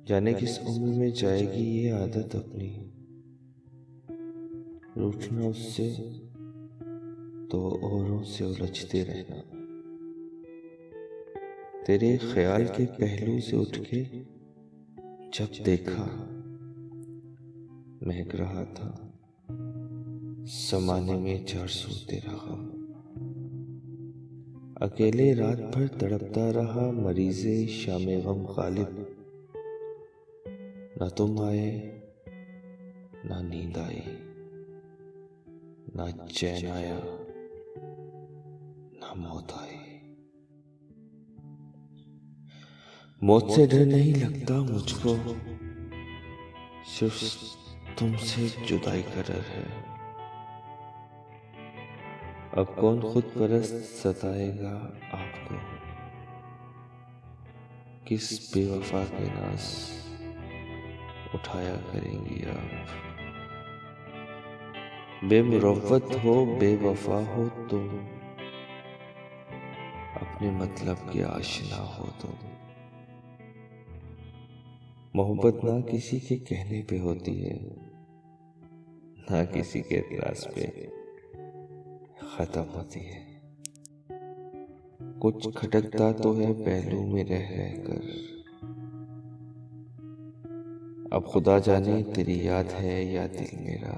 जाने किस उम्र में जाएगी ये आदत अपनी, रूठना उससे तो औरों से उलझते रहना। तेरे ख्याल के पहलू से उठ के जब देखा, महक रहा था समाने में 400 तेरा गम। अकेले रात भर तड़पता रहा मरीज़े शामे गम गालिब। ना तुम आए ना नींद आई, ना चैन आया ना मौत आई। मौत से डर नहीं लगता मुझको, सिर्फ तुमसे जुदाई का डर है। अब कौन खुद परस्त सताएगा आपको, किस बेवफा के नाज उठाया करेंगी आप। बेमुरव्वत हो बेवफा हो तुम, अपने मतलब के आशिना हो तुम। मोहब्बत ना किसी के कहने पे होती है, ना किसी के एतराज पे खत्म होती है। कुछ खटकता तो है पहलू में रह रह कर, अब खुदा जाने तेरी याद है या दिल मेरा।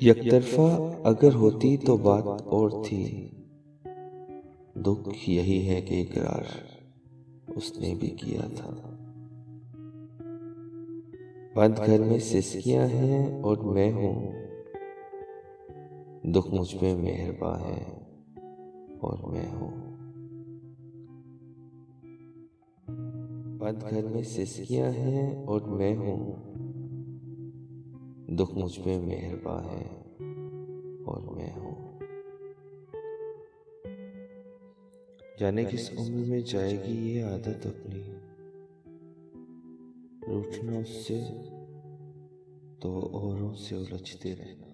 यकतरफा अगर होती तो बात और थी, दुख यही है कि इकरार उसने भी किया था। बंद घर में सिसकियां हैं और मैं हूँ, दुख मुझ पे मेहरबान है और मैं हूँ। बंद घर में सिसकियां हैं और मैं हूँ, दुख मुझ पे मेहरबान है और मैं हूँ। जाने किस उम्र में जाएगी ये आदत अपनी, रूठना उससे तो औरों से उलझते रहना।